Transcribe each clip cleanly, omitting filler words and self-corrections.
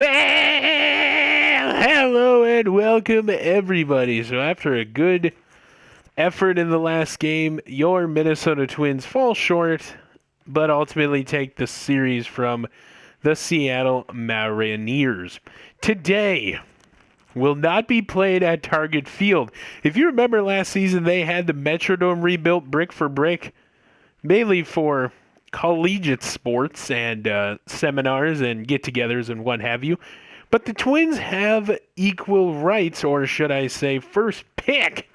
Well, hello and welcome everybody. So after a good effort in the last game, your Minnesota Twins fall short, but ultimately take the series from the Seattle Mariners. Today will not be played at Target Field. If you remember last season, they had the Metrodome rebuilt brick for brick, mainly for collegiate sports and seminars and get-togethers and what have you. But the Twins have equal rights, or should I say first pick,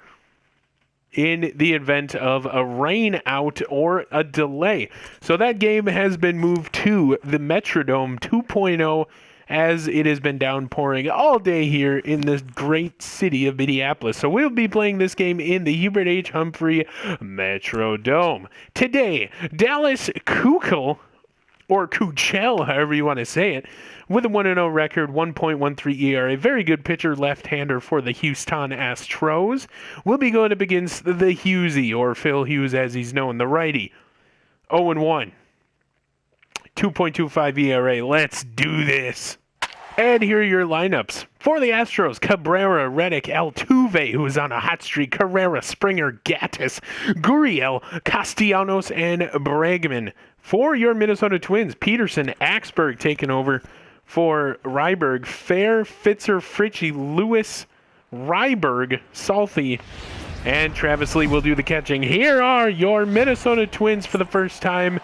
in the event of a rain out or a delay. So that game has been moved to the Metrodome 2.0 as it has been downpouring all day here in this great city of Minneapolis. So we'll be playing this game in the Hubert H. Humphrey Metrodome. Today, Dallas Keuchel, or Kuchel, however you want to say it, with a 1-0 record, 1.13 ERA. Very good pitcher, left-hander for the Houston Astros. Will be going up against the Hughesy, or Phil Hughes as he's known, the righty. 0-1. 2.25 ERA. Let's do this. And here are your lineups. For the Astros, Cabrera, Reddick, Altuve, who is on a hot streak, Carrera, Springer, Gattis, Gurriel, Castellanos, and Bregman. For your Minnesota Twins, Peterson, Axberg taking over for Ryberg, Fair, Fitzer, Fritchie, Lewis, Ryberg, Salty, and Travis Lee will do the catching. Here are your Minnesota Twins for the first time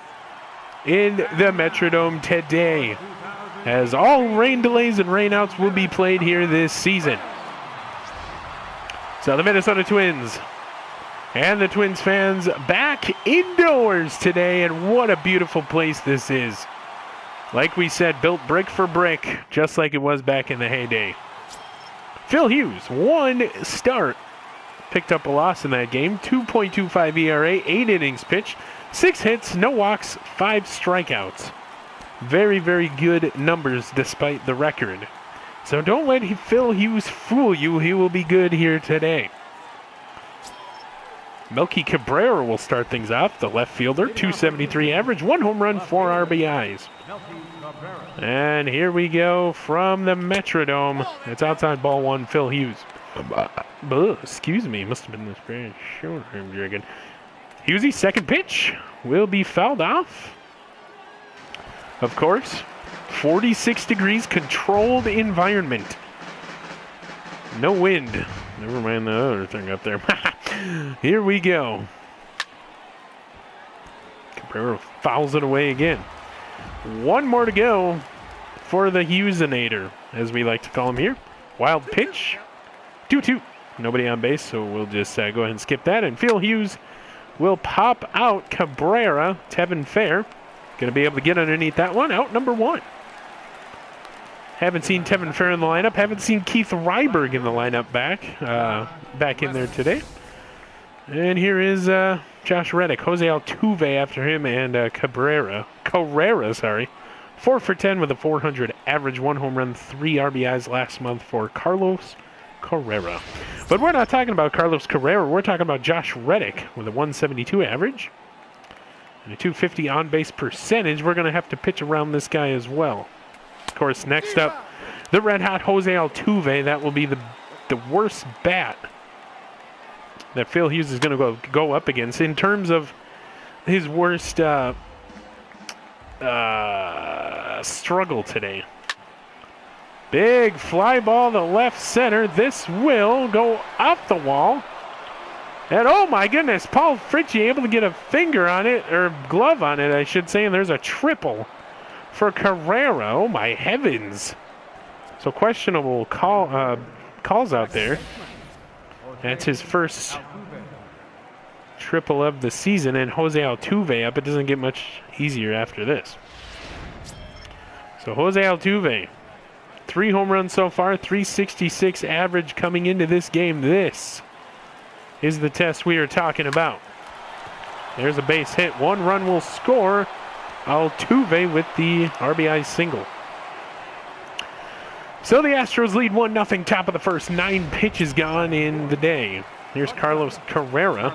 in the Metrodome today, as all rain delays and rainouts will be played here this season. So the Minnesota Twins and the Twins fans back indoors today, and what a beautiful place this is. Like we said, built brick for brick, just like it was back in the heyday. Phil Hughes, one start, picked up a loss in that game, 2.25 ERA, 8 innings pitched, 6 hits, no walks, 5 strikeouts. Very, very good numbers despite the record. So don't let Phil Hughes fool you. He will be good here today. Melky Cabrera will start things off, the left fielder, 273 average, 1 home run, 4 RBIs. And here we go from the Metrodome. It's outside ball 1, Phil Hughes. Excuse me, must have been this very short I'm drinking. Hughesy's second pitch will be fouled off. Of course, 46 degrees, controlled environment. No wind. Never mind the other thing up there. Here we go. Cabrera fouls it away again. One more to go for the Hughesinator, as we like to call him here. Wild pitch. 2-2. Nobody on base, so we'll just go ahead and skip that. And Phil Hughes will pop out Cabrera. Tevin Fair going to be able to get underneath that one. Out number 1. Haven't seen Tevin Fair in the lineup. Haven't seen Keith Ryberg in the lineup back in there today. And here is Josh Reddick. Jose Altuve after him, and Carrera, 4 for 10 with a 400 average, 1 home run, 3 RBIs last month for Carlos Carrera. But we're not talking about Carlos Carrera. We're talking about Josh Reddick with a 172 average and a 250 on-base percentage. We're going to have to pitch around this guy as well. Of course, next up, the red-hot Jose Altuve. That will be the worst bat that Phil Hughes is going to go up against in terms of his worst struggle today. Big fly ball to left center. This will go off the wall. And oh my goodness, Paul Fritchie able to get a finger on it, or glove on it, I should say, and there's a triple for Carrera. Oh my heavens. So questionable calls out there. That's his first triple of the season, and Jose Altuve up. It doesn't get much easier after this. So Jose Altuve, 3 home runs so far, 366 average coming into this game. This is the test we are talking about. There's a base hit. 1 run will score. Altuve with the RBI single. So the Astros lead 1-0, top of the first. 9 pitches gone in the day. Here's Carlos Carrera.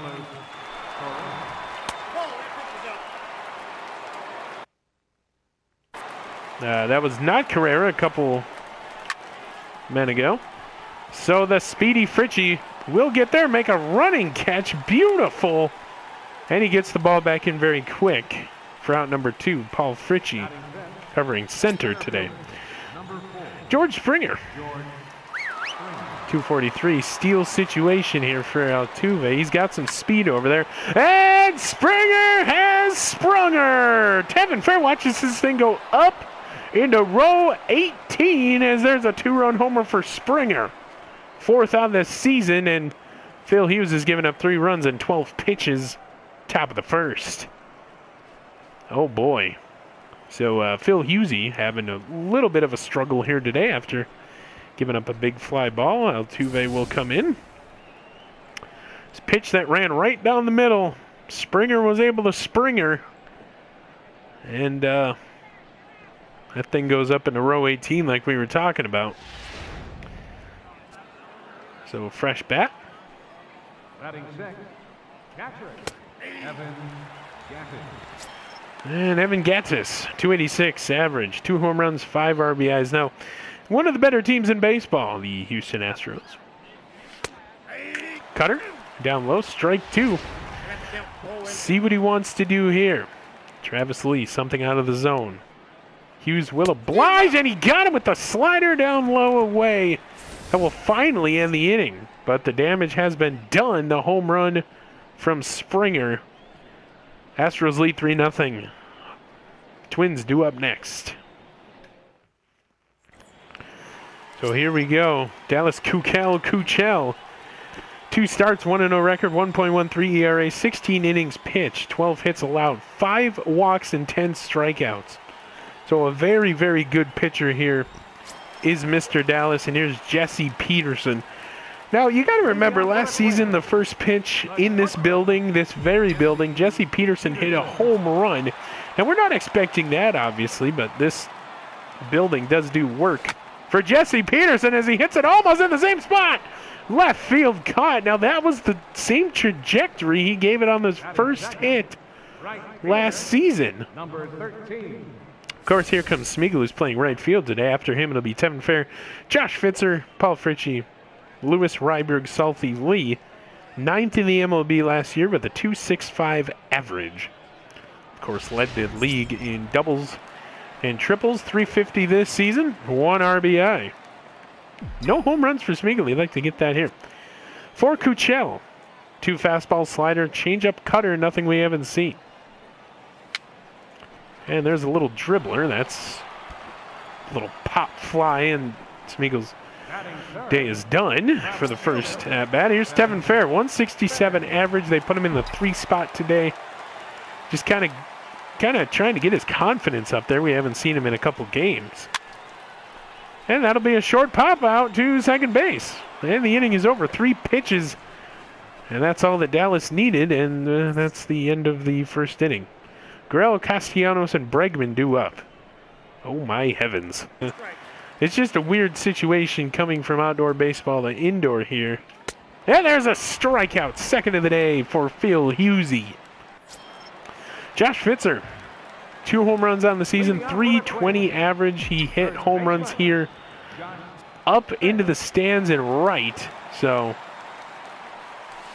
That was not Carrera. A couple men ago. So the speedy Fritchie will get there, make a running catch. Beautiful. And he gets the ball back in very quick for out number 2, Paul Fritchie, covering center today. George Springer. 243, steal situation here for Altuve. He's got some speed over there. And Springer has sprung her. Tevin Fair watches this thing go up into row 18 as there's a 2-run homer for Springer. 4th on this season, and Phil Hughes has given up 3 runs in 12 pitches, top of the 1st. Oh boy. So Phil Hughesy having a little bit of a struggle here today after giving up a big fly ball. Altuve will come in. This pitch that ran right down the middle. Springer was able to Springer. And that thing goes up into row 18 like we were talking about. So fresh bat. Batting second, catcher, Evan Gattis. And Evan Gattis, 286 average, 2 home runs, 5 RBIs. Now, one of the better teams in baseball, the Houston Astros. Cutter, down low, strike 2. See what he wants to do here. Travis Lee, something out of the zone. Hughes will oblige, and he got him with the slider down low away. That will finally end the inning, but the damage has been done. The home run from Springer. Astros lead 3-0. Twins due up next. So here we go. Dallas Keuchel. 2 starts, 1-0 record, 1.13 ERA, 16 innings pitched, 12 hits allowed, 5 walks and 10 strikeouts. So a very, very good pitcher here is Mr. Dallas, and here's Jesse Peterson. Now, you got to remember, last season, the first pitch in this building, this very building, Jesse Peterson hit a home run. Now, we're not expecting that, obviously, but this building does do work for Jesse Peterson as he hits it almost in the same spot. Left field caught. Now, that was the same trajectory he gave it on this first hit last season. Number 13. Of course, here comes Smeagol, who's playing right field today. After him, it'll be Tevin Fair, Josh Fitzer, Paul Fritchie, Lewis Ryberg, Salty Lee. 9th in the MLB last year with a 2.65 average. Of course, led the league in doubles and triples. 350 this season, 1 RBI. No home runs for Smeagol. You'd like to get that here. For Keuchel, 2 fastball, slider, changeup, cutter, nothing we haven't seen. And there's a little dribbler. That's a little pop fly, and Smeagol's day is done for the first at bat. Here's Tevin Fair, 167 average. They put him in the 3 spot today. Just kind of trying to get his confidence up there. We haven't seen him in a couple games. And that'll be a short pop out to second base. And the inning is over. 3 pitches. And that's all that Dallas needed, and that's the end of the first inning. Guerrero, Castellanos, and Bregman due up. Oh, my heavens. It's just a weird situation coming from outdoor baseball to indoor here. And there's a strikeout. Second of the day for Phil Hughesy. Josh Fitzer, 2 home runs on the season, 320 average. He hit home runs here up into the stands and right. So,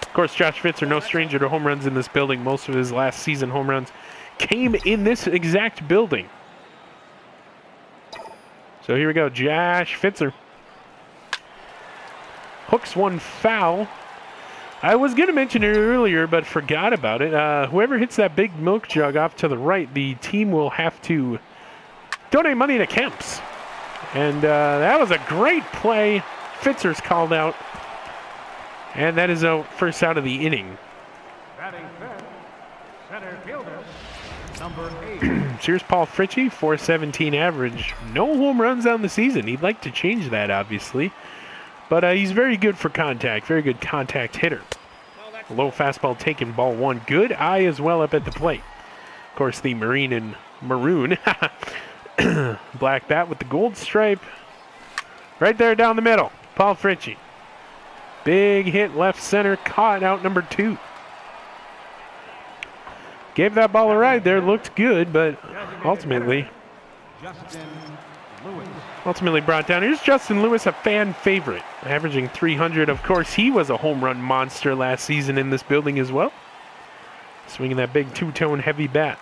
of course, Josh Fitzer, no stranger to home runs in this building. Most of his last season home runs came in this exact building. So here we go, Josh Fitzer. Hooks one foul. I was going to mention it earlier, but forgot about it. Whoever hits that big milk jug off to the right, the team will have to donate money to Kemp's. And that was a great play. Fitzer's called out. And that is a first out of the inning. Batting fifth, center fielder, number 8. Here's Paul Fritchie, 417 average. No home runs on the season. He'd like to change that, obviously. But he's very good for contact. Very good contact hitter. Low fastball taken, ball 1. Good eye as well up at the plate. Of course, the maroon black bat with the gold stripe. Right there down the middle. Paul Fritchie. Big hit left center. Caught out number 2. Gave that ball a ride there. Looked good, but ultimately Justin Lewis. ultimately brought down. Here's Justin Lewis, a fan favorite, averaging 300. Of course, he was a home run monster last season in this building as well. Swinging that big two-tone heavy bat.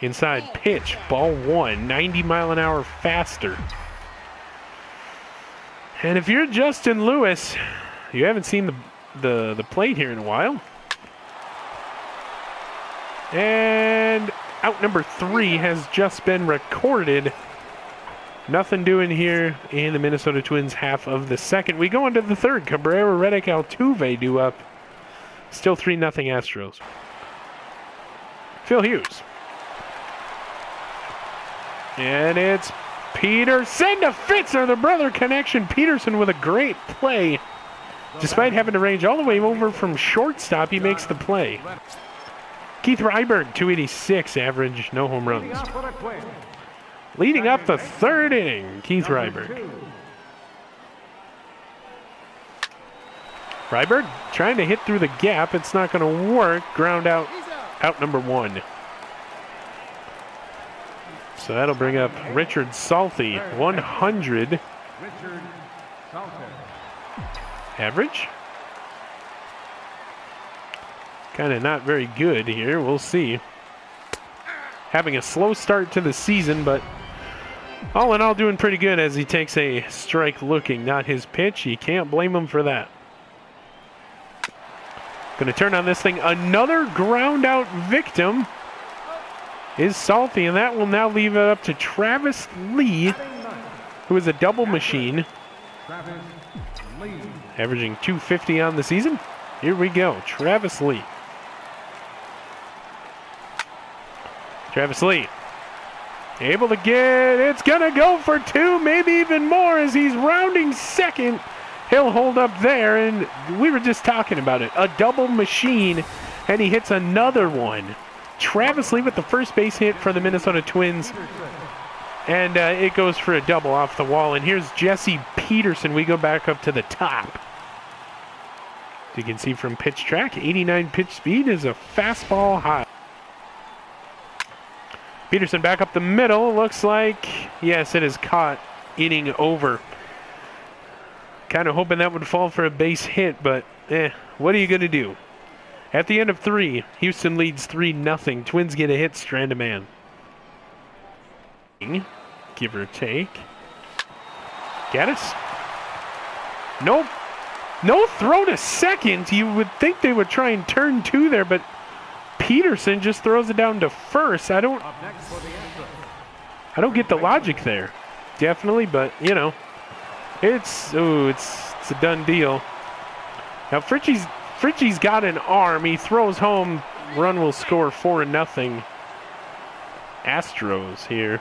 Inside pitch, ball one, 90 mile an hour faster. And if you're Justin Lewis, you haven't seen the plate here in a while. And out number 3 has just been recorded. Nothing doing here in the Minnesota Twins half of the second. We go into the third. Cabrera, Reddick, Altuve due up. Still 3-0 Astros. Phil Hughes. And it's Peterson to Fitzer, the brother connection. Peterson with a great play. Despite having to range all the way over from shortstop, he makes the play. Keith Ryberg, 286 average, no home runs. Leading up the third inning, Keith Ryberg. Ryberg trying to hit through the gap. It's not going to work. Ground out, out number 1. So that'll bring up Richard Salty, 100. Richard Salter. Average. Kind of not very good here. We'll see. Having a slow start to the season, but all in all doing pretty good as he takes a strike looking. Not his pitch. You can't blame him for that. Going to turn on this thing. Another ground out victim is Salty, and that will now leave it up to Travis Lee, who is a double machine. Travis Lee. Averaging 250 on the season. Here we go. Travis Lee. Travis Lee. Able to get, it's going to go for 2, maybe even more as he's rounding second. He'll hold up there, and we were just talking about it. A double machine, and he hits another one. Travis Lee with the first base hit for the Minnesota Twins. And it goes for a double off the wall. And here's Jesse Peterson. We go back up to the top. As you can see from pitch track, 89 pitch speed is a fastball high. Peterson back up the middle. Looks like, yes, it is caught. Inning over. Kind of hoping that would fall for a base hit, but what are you going to do? At the end of 3, Houston leads 3-0. Twins get a hit, strand a man. Give or take. Gaddis. Nope. No throw to second. You would think they would try and turn 2 there, but Peterson just throws it down to first. I don't get the logic there. Definitely, but you know, it's a done deal. Now Fritchie's got an arm. He throws home. Run will score 4-0. Astros here.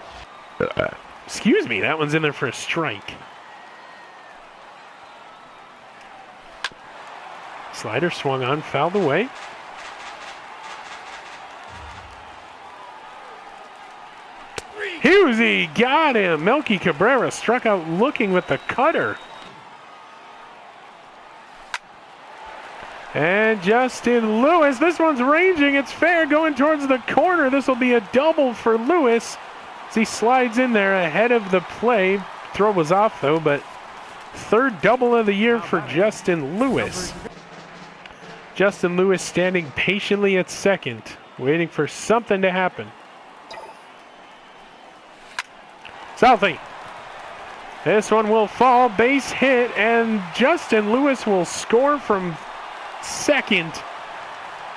Excuse me, that one's in there for a strike. Slider swung on, fouled away. Husey got him. Melky Cabrera struck out looking with the cutter. And Justin Lewis, this one's ranging. It's fair, going towards the corner. This will be a double for Lewis as he slides in there ahead of the play. Throw was off though, but third double of the year for Justin Lewis. Justin Lewis standing patiently at second, waiting for something to happen. Southie. This one will fall, base hit, and Justin Lewis will score from second.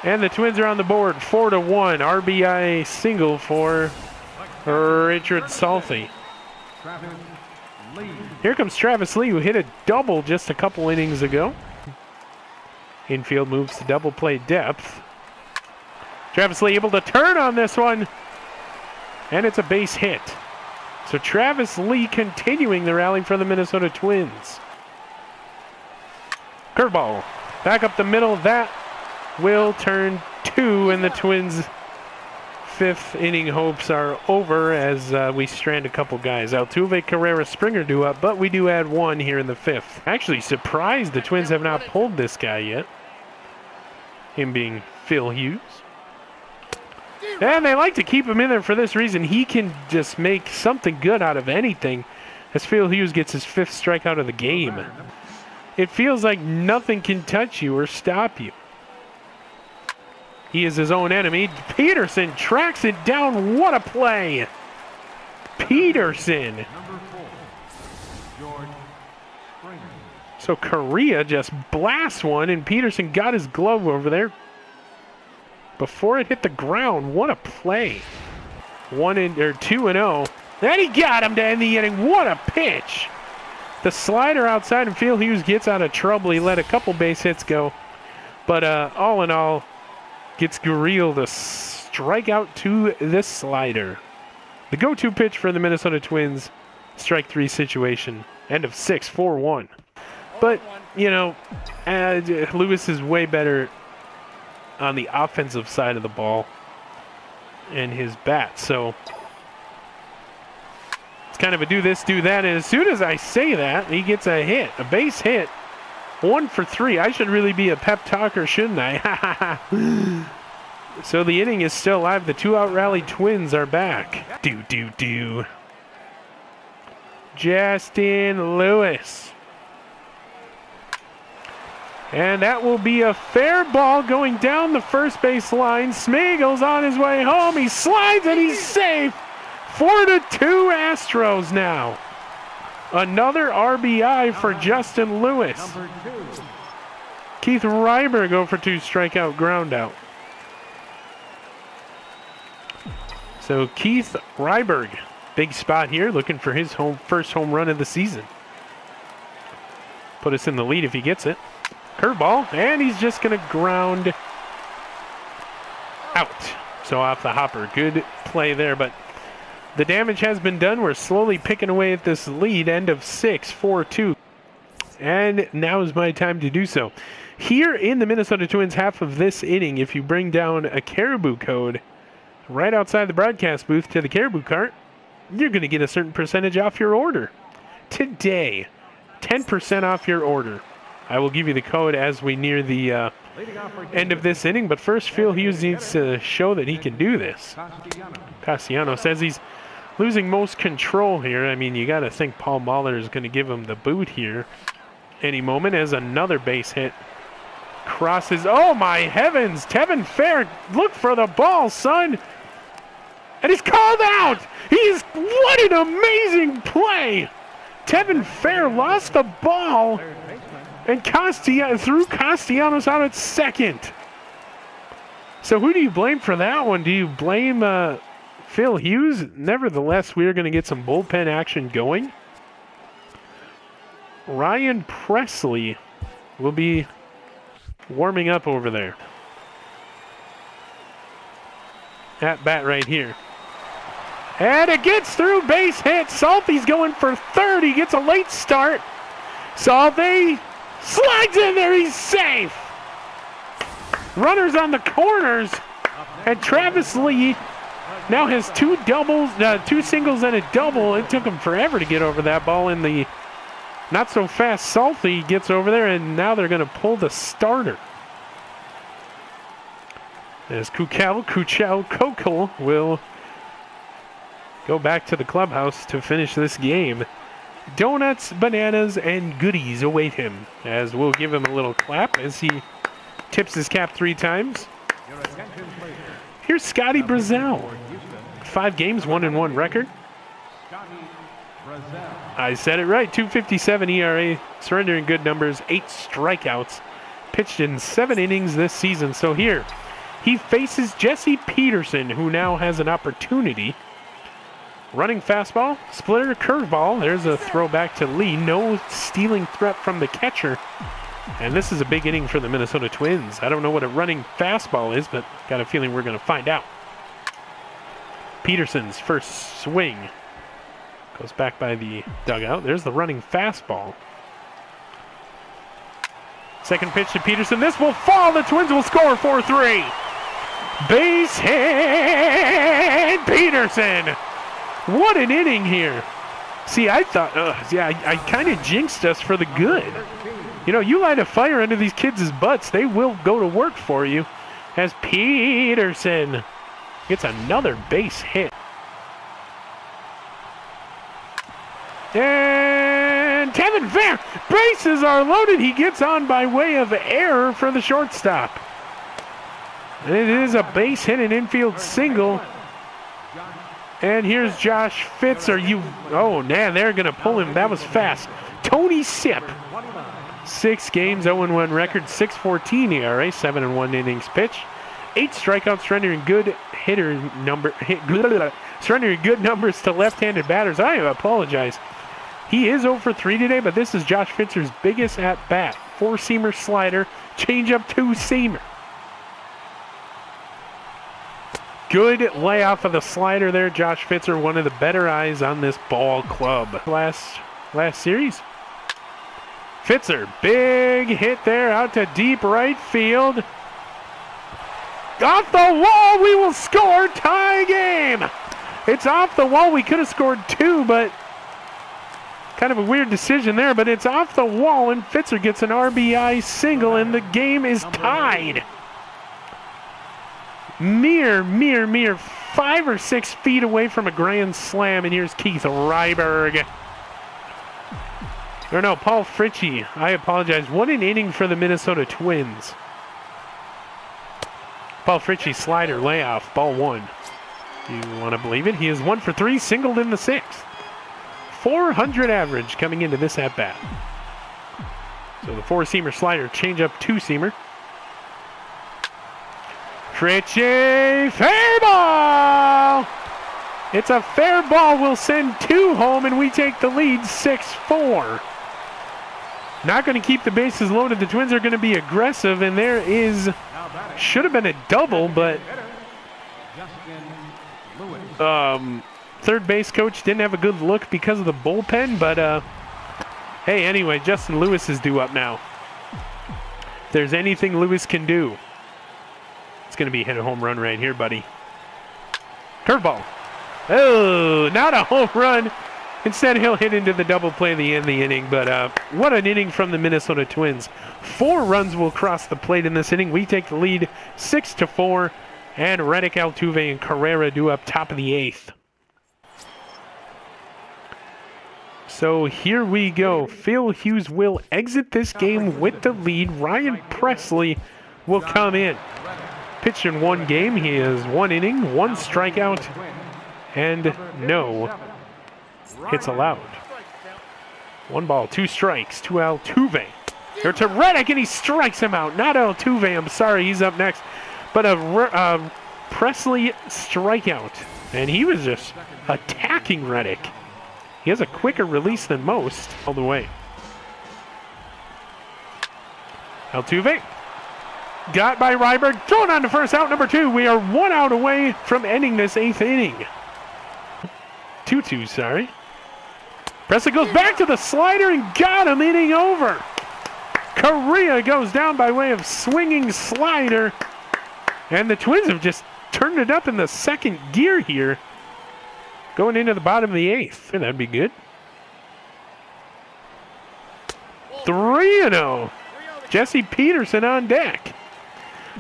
And the Twins are on the board, 4-1. RBI single for Richard Salty. Here comes Travis Lee, who hit a double just a couple innings ago. Infield moves to double play depth. Travis Lee able to turn on this one. And it's a base hit. So Travis Lee continuing the rally for the Minnesota Twins. Curveball. Back up the middle. That will turn 2, and the Twins' 5th inning hopes are over as we strand a couple guys. Altuve, Carrera, Springer due up, but we do add 1 here in the 5th. Actually surprised the Twins have not pulled this guy yet. Him being Phil Hughes. And they like to keep him in there for this reason. He can just make something good out of anything. As Phil Hughes gets his 5th strikeout of the game. It feels like nothing can touch you or stop you. He is his own enemy. Peterson tracks it down. What a play! Peterson. So Correa just blasts one, and Peterson got his glove over there before it hit the ground. What a play! 2-0. And he got him to end the inning. What a pitch! The slider outside, and Phil Hughes gets out of trouble. He let a couple base hits go, but all in all, gets Gurriel to strike out to this slider. The go-to pitch for the Minnesota Twins, strike 3 situation. End of 6, 4-1. But, you know, Lewis is way better on the offensive side of the ball and his bat. So it's kind of a do this, do that. And as soon as I say that, he gets a hit, a base hit. 1 for 3. I should really be a pep talker, shouldn't I? So the inning is still alive. The 2-out rally Twins are back. Do. Justin Lewis. And that will be a fair ball going down the first base line. Smeagol's on his way home. He slides and he's safe. 4-2 Astros now. Another RBI for Justin Lewis. Keith Reiber go for 2 strikeout ground out. So Keith Reiberg, big spot here, looking for his first home run of the season. Put us in the lead if he gets it. Curveball, and he's just going to ground out. So off the hopper. Good play there, but the damage has been done. We're slowly picking away at this lead. End of 6, 4-2. And now is my time to do so. Here in the Minnesota Twins half of this inning, if you bring down a Caribou code right outside the broadcast booth to the Caribou cart, you're going to get a certain percentage off your order. Today, 10% off your order. I will give you the code as we near the end of this inning, but first Phil Hughes needs to show that he can do this. Cassiano says he's losing most control here. I mean, you got to think Paul Mahler is going to give him the boot here any moment as another base hit crosses. Oh my heavens, Tevin Fair, look for the ball, son. And he's called out. What an amazing play. Tevin Fair lost the ball and threw Castellanos out at second. So who do you blame for that one? Do you blame Phil Hughes? Nevertheless, we are going to get some bullpen action going. Ryan Presley will be warming up over there. At bat right here. And it gets through, base hit. Salty's going for third. He gets a late start. Salty slides in there. He's safe. Runners on the corners. And Travis Lee now has 2 singles and a double. It took him forever to get over that ball in the not so fast. Salty gets over there, and now they're going to pull the starter. As Kokol will go back to the clubhouse to finish this game. Donuts, bananas, and goodies await him, as we'll give him a little clap as he tips his cap 3 times. Here's Scotty Brazel. 5 games, 1-1 record. I said it right. 2.57 ERA, surrendering good numbers, 8 strikeouts. Pitched in 7 innings this season. So here, he faces Jesse Peterson, who now has an opportunity. Running fastball, splitter, curveball. There's a throwback to Lee. No stealing threat from the catcher. And this is a big inning for the Minnesota Twins. I don't know what a running fastball is, but got a feeling we're going to find out. Peterson's first swing goes back by the dugout. There's the running fastball. Second pitch to Peterson. This will fall. The Twins will score 4-3. Base hit, Peterson. What an inning here. See, I thought, I kind of jinxed us for the good. You know, you light a fire under these kids' butts, they will go to work for you. As Peterson Gets another base hit. And Kevin Fair, bases are loaded. He gets on by way of error for the shortstop. It is a base hit, an infield single. And here's Josh Fitzer. Oh, man, they're going to pull him. That was fast. Tony Sipp. 6 games, 0-1 record, 6.14 ERA, 7-1 innings pitched. 8 strikeouts, surrendering good surrendering good numbers to left-handed batters. I apologize. He is 0 for 3 today, but this is Josh Fitzer's biggest at-bat. 4-seamer slider, changeup, 2-seamer. Good layoff of the slider there. Josh Fitzer, one of the better eyes on this ball club. Last series. Fitzer, big hit there out to deep right field. Off the wall, we will score. Tie game. It's off the wall. We could have scored 2, but kind of a weird decision there. But it's off the wall, and Fitzer gets an RBI single, and the game is tied. Mere 5 or 6 feet away from a grand slam, and here's Keith Ryberg. Or no, Paul Fritchie. I apologize. What an inning for the Minnesota Twins. Paul Fritchie slider layoff, ball 1. You want to believe it? He is 1 for 3, singled in the 6th. 400 average coming into this at-bat. So the 4-seamer slider, changeup, 2-seamer. Fritchie, fair ball! It's a fair ball. We'll send 2 home, and we take the lead 6-4. Not going to keep the bases loaded. The Twins are going to be aggressive, and there is, should have been a double, but third base coach didn't have a good look because of the bullpen, but hey, anyway, Justin Lewis is due up now. If there's anything Lewis can do, it's going to be hit a home run right here, buddy. Curveball. Oh, not a home run. Instead, he'll hit into the double play at the end of the inning. But what an inning from the Minnesota Twins. 4 runs will cross the plate in this inning. We take the lead 6-4. And Reddick, Altuve, and Carrera due up top of the 8th. So here we go. Phil Hughes will exit this game with the lead. Ryan Presley will come in. Pitched in 1 game. He has 1 inning, 1 strikeout, and no hits allowed. 1 ball, 2 strikes to Altuve. Or to Reddick, and he strikes him out. Not Altuve, I'm sorry, he's up next. But a Presley strikeout. And he was just attacking Reddick. He has a quicker release than most. All the way. Altuve. Got by Ryberg. Thrown on to first, out number 2. We are 1 out away from ending this 8th inning. 2-2, sorry. Presley goes back to the slider and got him, inning over. Correa goes down by way of swinging slider. And the Twins have just turned it up in the 2nd gear here. Going into the bottom of the 8th. That'd be good. 3-0. Jesse Peterson on deck.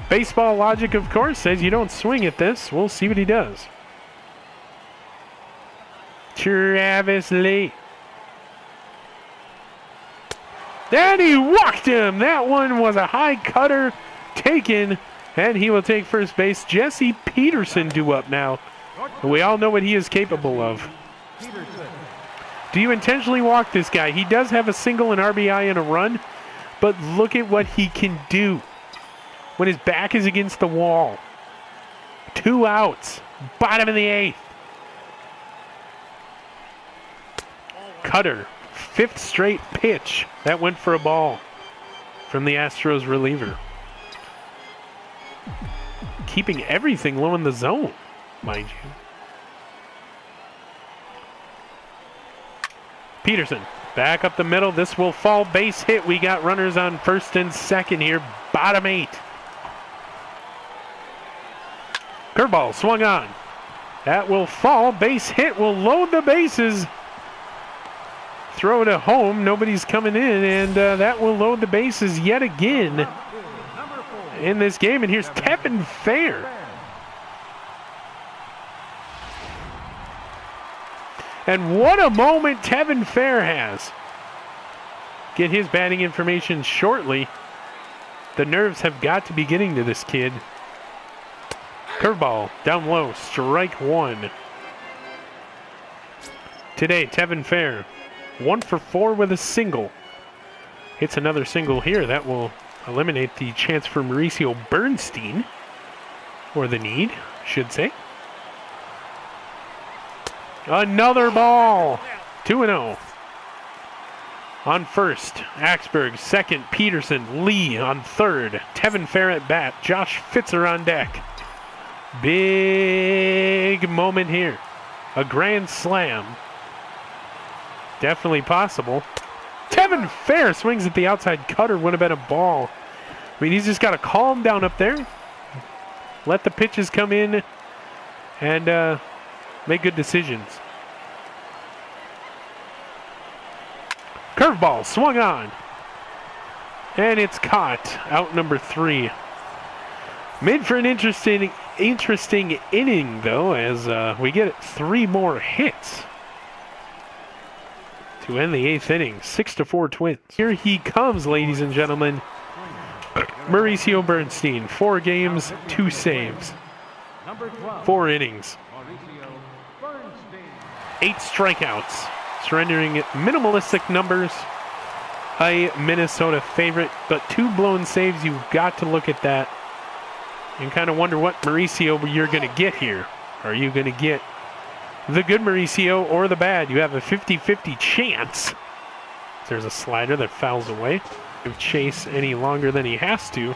Baseball logic, of course, says you don't swing at this. We'll see what he does. Travis Lee. And he walked him. That one was a high cutter taken, and he will take first base. Jesse Peterson due up now. We all know what he is capable of. Do you intentionally walk this guy? He does have a single, an RBI, and a run, but look at what he can do when his back is against the wall. 2 outs. Bottom of the 8th. Cutter. 5th straight pitch. That went for a ball from the Astros reliever. Keeping everything low in the zone, mind you. Peterson, back up the middle. This will fall. Base hit. We got runners on 1st and 2nd here. Bottom 8. Curveball swung on. That will fall. Base hit will load the bases. Throw to home. Nobody's coming in, and that will load the bases yet again in this game. And here's Kevin Fair. And what a moment Tevin Fair has. Get his batting information shortly. The nerves have got to be getting to this kid. Curveball, down low, strike one. Today, Tevin Fair, 1 for 4 with a single. Hits another single here. That will eliminate the chance for Mauricio Bernstein. Or the need, should say. Another ball. 2-0. On first, Axberg. Second, Peterson. Lee on third. Tevin Fair at bat. Josh Fitzer on deck. Big moment here. A grand slam. Definitely possible. Tevin Fair swings at the outside cutter. Would have been a ball. I mean, he's just got to calm down up there. Let the pitches come in and make good decisions. Curveball swung on. And it's caught. Out number 3. Made for an interesting inning, though, as we get 3 more hits to end the 8th inning. 6-4 Twins. Here he comes, ladies and gentlemen. Mauricio Bernstein. 4 games, 2 saves. 4 innings. 8 strikeouts. Surrendering minimalistic numbers. A Minnesota favorite, but 2 blown saves. You've got to look at that and kind of wonder what Mauricio you're going to get here. Are you going to get the good Mauricio or the bad? You have a 50-50 chance. There's a slider that fouls away. If Chase any longer than he has to.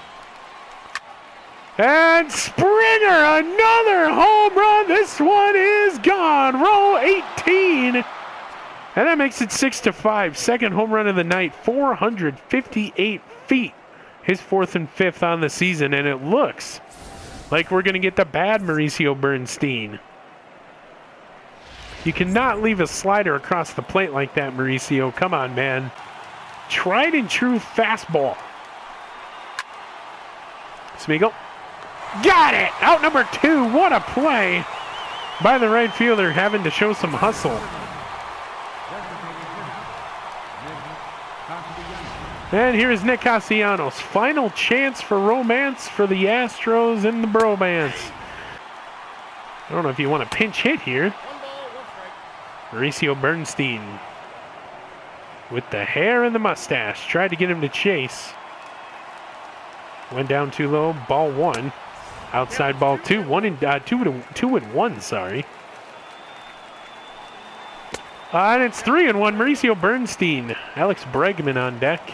And Springer, another home run. This one is gone. Row 18. And that makes it 6-5. Second home run of the night. 458 feet. His 4th and 5th on the season. And it looks like we're going to get the bad Mauricio Bernstein. You cannot leave a slider across the plate like that, Mauricio. Come on, man. Tried and true fastball. Smeagol. Got it! Out number 2. What a play by the right fielder, having to show some hustle. And here's Nick Castellanos. Final chance for romance for the Astros and the bromance. I don't know if you want a pinch hit here. Mauricio Bernstein with the hair and the mustache. Tried to get him to chase. Went down too low. Ball 1. Outside ball 2. 2-1, sorry. And it's 3-1. Mauricio Bernstein. Alex Bregman on deck.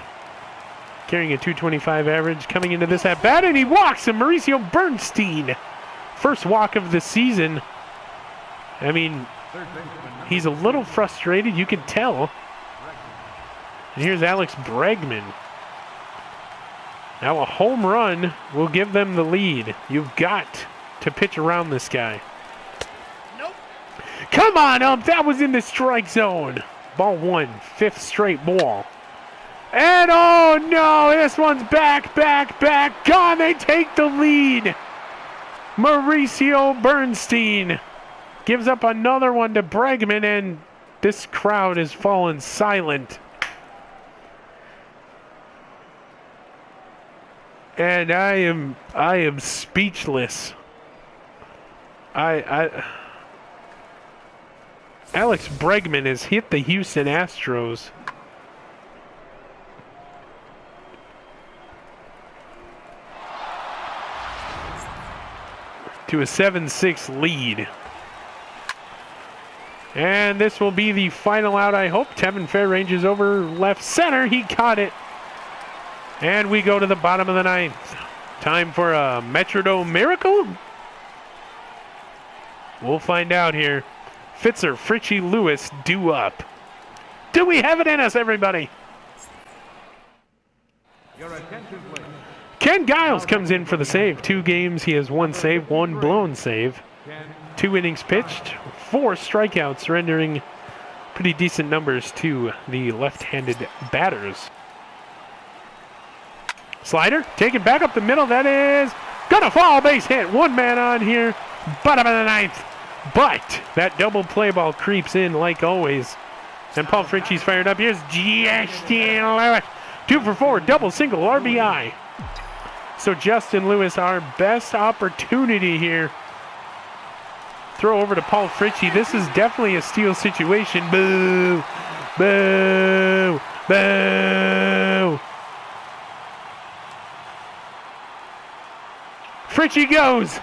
Carrying a 225 average coming into this at bat, and he walks, and Mauricio Bernstein. First walk of the season. I mean, he's a little frustrated, you can tell. And here's Alex Bregman. Now a home run will give them the lead. You've got to pitch around this guy. Nope. Come on, that was in the strike zone. Ball 1, 5th straight ball. And oh no, this one's back, gone. They take the lead. Mauricio Bernstein gives up another one to Bregman, and this crowd has fallen silent. And I am speechless. Alex Bregman has hit the Houston Astros. To a 7-6 lead. And this will be the final out, I hope. Tevin Fair ranges over left center. He caught it. And we go to the bottom of the 9th. Time for a Metrodome miracle? We'll find out here. Fitzer, Fritchie, Lewis, due up. Do we have it in us, everybody? Your attention, please. Ken Giles comes in for the save. 2 games, he has 1 save, 1 blown save. 2 innings pitched, 4 strikeouts, rendering pretty decent numbers to the left-handed batters. Slider, taken back up the middle. That is gonna fall. Base hit. 1 man on here. Bottom of the 9th. But that double play ball creeps in like always. And Paul Fritchie's fired up. Here's Justin Lewis. 2 for 4, double single RBI. So Justin Lewis, our best opportunity here. Throw over to Paul Fritchie. This is definitely a steal situation. Boo! Boo! Boo! Fritchie goes.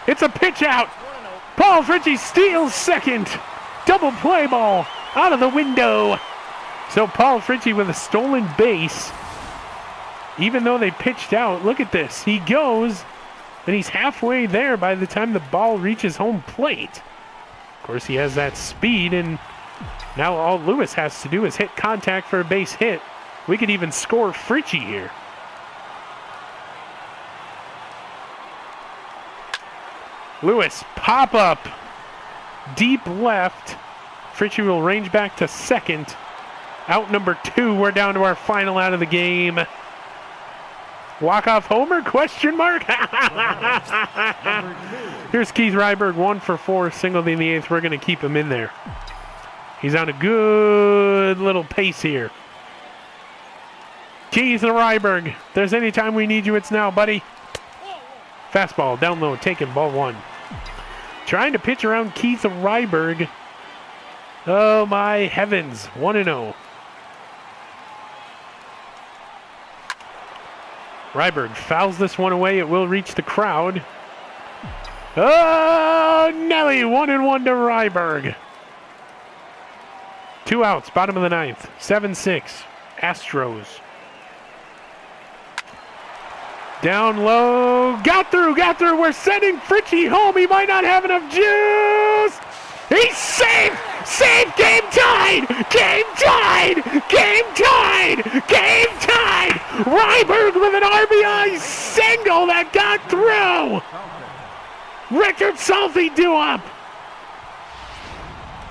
It's a pitch out. Paul Fritchie steals second. Double play ball out of the window. So Paul Fritchie with a stolen base. Even though they pitched out, look at this. He goes, and he's halfway there by the time the ball reaches home plate. Of course, he has that speed, and now all Lewis has to do is hit contact for a base hit. We could even score Fritchie here. Lewis, pop up, deep left. Fritchie will range back to second. Out number 2, we're down to our final out of the game. Walk-off homer, question mark? Here's Keith Ryberg, 1 for 4, singled in the 8th. We're going to keep him in there. He's on a good little pace here. Keith Ryberg, if there's any time we need you, it's now, buddy. Fastball, down low, taken, ball 1. Trying to pitch around Keith Ryberg. Oh my heavens, 1-0. Ryberg fouls this one away. It will reach the crowd. Oh, Nelly, 1-1 to Ryberg. 2 outs, bottom of the 9th. 7-6, Astros. Down low, got through. We're sending Fritchie home. He might not have enough juice. He's safe. Game tied. Ryberg with an RBI single that got through. Richard Salty due up.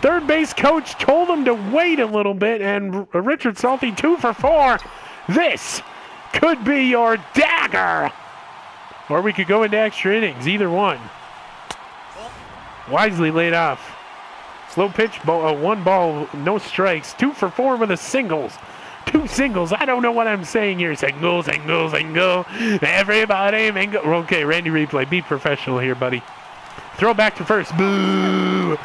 Third base coach told him to wait a little bit, and Richard Salty 2 for 4. This could be your dagger. Or we could go into extra innings, either one. Wisely laid off. Slow pitch, 1 ball, no strikes. 2 for 4 with the singles. 2 singles. I don't know what I'm saying here. Single. Everybody, mingle. Okay, Randy Replay, be professional here, buddy. Throw back to first. Boo!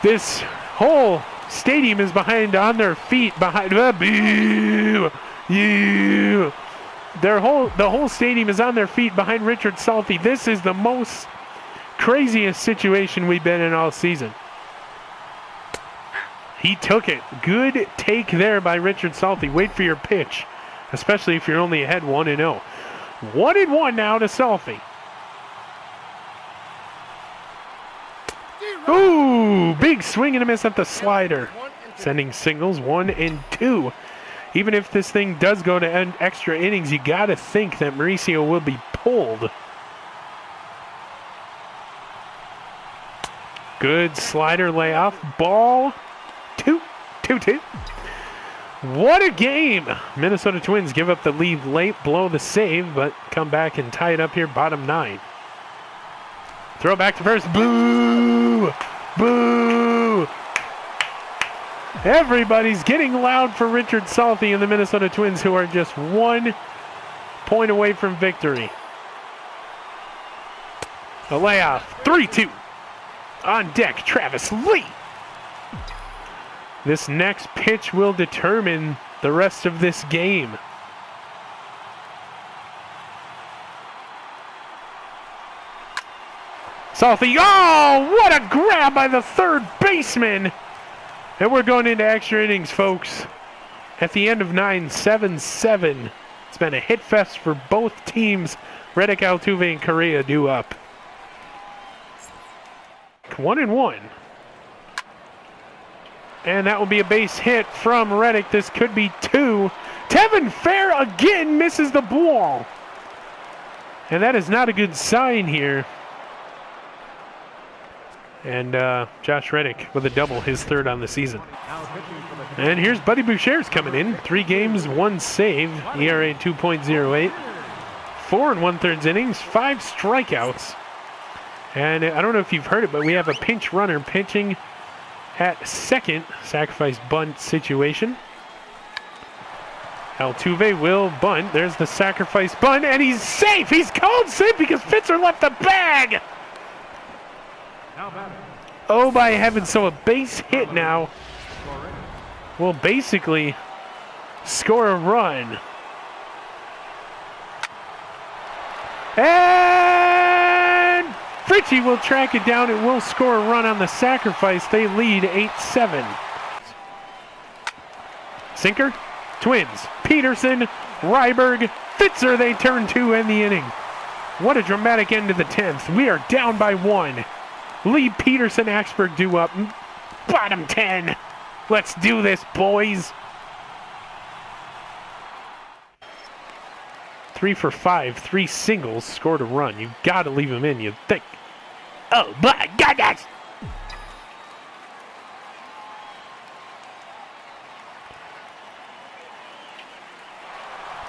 This whole stadium is on their feet. Boo! You! The whole stadium is on their feet behind Richard Salty. This is the most craziest situation we've been in all season. He took it. Good take there by Richard Salty. Wait for your pitch, especially if you're only ahead 1-0. 1-1 now to Salty. Ooh, big swing and a miss at the slider. Sending singles 1 and 2. Even if this thing does go to end extra innings, you got to think that Mauricio will be pulled. Good slider layoff. Ball 2-2. What a game. Minnesota Twins give up the lead late, blow the save, but come back and tie it up here, bottom 9. Throw back to first. Boo! Everybody's getting loud for Richard Salty and the Minnesota Twins, who are just 1 point away from victory. A layoff. 3-2. On deck, Travis Lee. This next pitch will determine the rest of this game. Salty, oh, what a grab by the third baseman. And we're going into extra innings, folks. At the end of 9, 7-7. It's been a hit fest for both teams. Reddick, Altuve, and Correa due up. 1-1. And that will be a base hit from Reddick. This could be 2. Tevin Fair again misses the ball. And that is not a good sign here. And Josh Reddick with a double, his 3rd on the season. And here's Buddy Boucher's coming in. 3 games, 1 save. ERA 2.08. 4 1/3 innings, 5 strikeouts. And I don't know if you've heard it, but we have a pinch runner pitching at second. Sacrifice bunt situation. Altuve will bunt. There's the sacrifice bunt, and he's safe. He's called safe because Fitzer left the bag. Oh, by heavens. So a base hit now will basically score a run. And Fritchie will track it down and will score a run on the sacrifice. They lead 8-7. Sinker, Twins, Peterson, Ryberg, Fitzer, they turn 2 in the inning. What a dramatic end to the 10th. We are down by 1. Lee, Peterson, Axberg due up. Bottom 10. Let's do this, boys. 3 for 5, 3 singles, scored a run. You've got to leave him in, you'd think. Oh my goodness!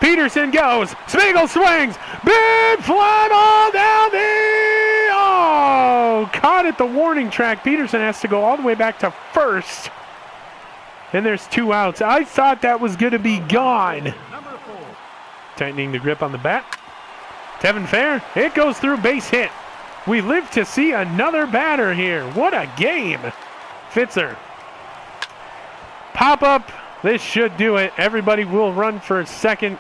Peterson goes. Spiegel swings. Big fly ball down the... Oh! Caught at the warning track. Peterson has to go all the way back to first. And there's 2 outs. I thought that was going to be gone. Tightening the grip on the bat. Tevin Fair. It goes through, base hit. We live to see another batter here. What a game. Fitzer. Pop up. This should do it. Everybody will run for second,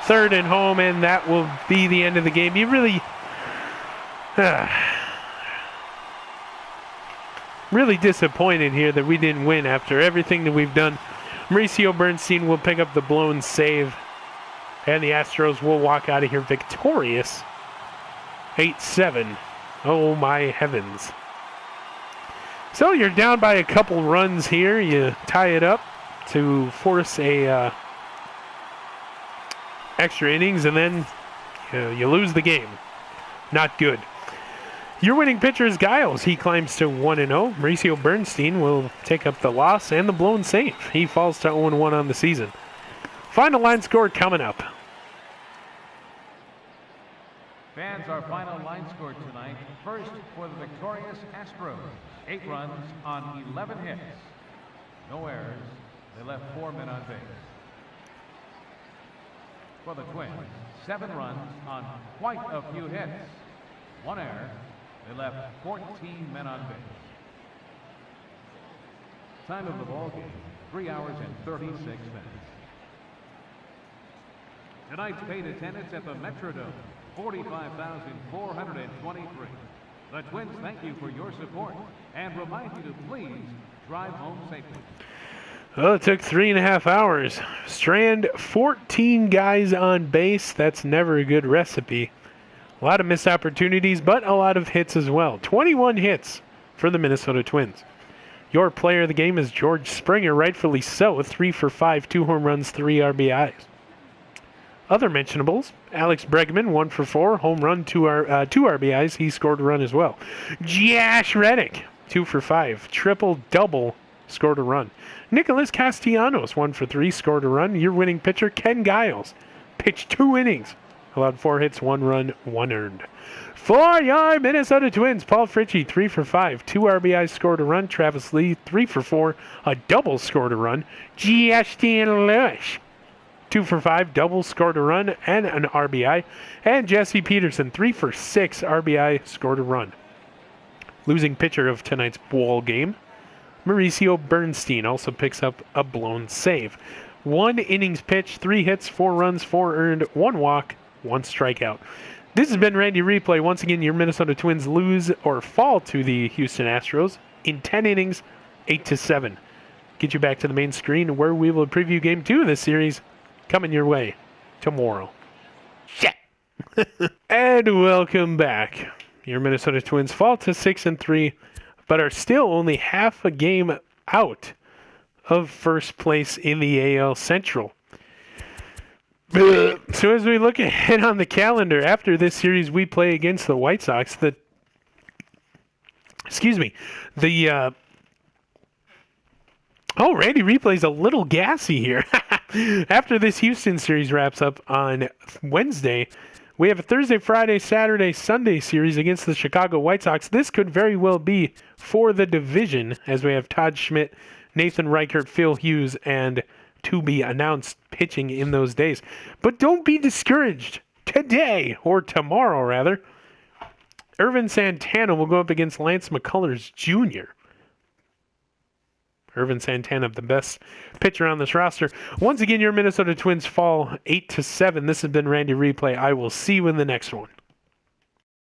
third, and home, and that will be the end of the game. You really, really disappointed here that we didn't win after everything that we've done. Mauricio Bernstein will pick up the blown save, and the Astros will walk out of here victorious, 8-7. Oh my heavens. So you're down by a couple runs here. You tie it up to force a extra innings, and then you lose the game. Not good. Your winning pitcher is Giles. He climbs to 1-0. Mauricio Bernstein will take up the loss and the blown save. He falls to 0-1 on the season. Final line score coming up. Fans, our final line score tonight. First for the victorious Astros. 8 runs on 11 hits. No errors. They left 4 men on base. For the Twins, 7 runs on quite a few hits. 1 error. They left 14 men on base. Time of the ball game, 3 hours and 36 minutes. Tonight's paid attendance at the Metrodome, 45,423. The Twins thank you for your support and remind you to please drive home safely. Well, it took 3.5 hours. Strand 14 guys on base. That's never a good recipe. A lot of missed opportunities, but a lot of hits as well. 21 hits for the Minnesota Twins. Your player of the game is George Springer, rightfully so. 3 for 5, 2 home runs, 3 RBIs. Other mentionables, Alex Bregman, 1 for 4, home run, 2 RBIs. He scored a run as well. Josh Reddick, 2 for 5, triple-double, scored a run. Nicholas Castellanos, 1 for 3, scored a run. Your winning pitcher, Ken Giles, pitched 2 innings, allowed 4 hits, 1 run, 1 earned. For your Minnesota Twins, Paul Fritchie, 3 for 5, 2 RBIs, scored a run. Travis Lee, 3 for 4, a double, scored a run. Justin Lewis, 2 for 5, double, scored a run, and an RBI. And Jesse Peterson, 3 for 6, RBI, scored a run. Losing pitcher of tonight's ball game, Mauricio Bernstein, also picks up a blown save. 1 innings pitched, 3 hits, 4 runs, 4 earned, 1 walk, 1 strikeout. This has been Randy Replay. Once again, your Minnesota Twins lose or fall to the Houston Astros in 10 innings, 8-7. Get you back to the main screen where we will preview Game 2 of this series coming your way tomorrow. Shit. And welcome back. Your Minnesota Twins fall to 6-3, but are still only half a game out of first place in the AL Central. So as we look ahead on the calendar, after this series we play against the White Sox, Randy Replay's a little gassy here. After this Houston series wraps up on Wednesday, We have a Thursday, Friday, Saturday, Sunday series against the Chicago White Sox. This could very well be for the division, as we have Todd Schmidt, Nathan Reichert, Phil Hughes, and to be announced pitching in those days. But don't be discouraged. Today, or tomorrow rather, Irvin Santana will go up against Lance McCullers Jr. Irvin Santana, the best pitcher on this roster. Once again, your Minnesota Twins fall 8-7. This has been Randy Replay. I will see you in the next one.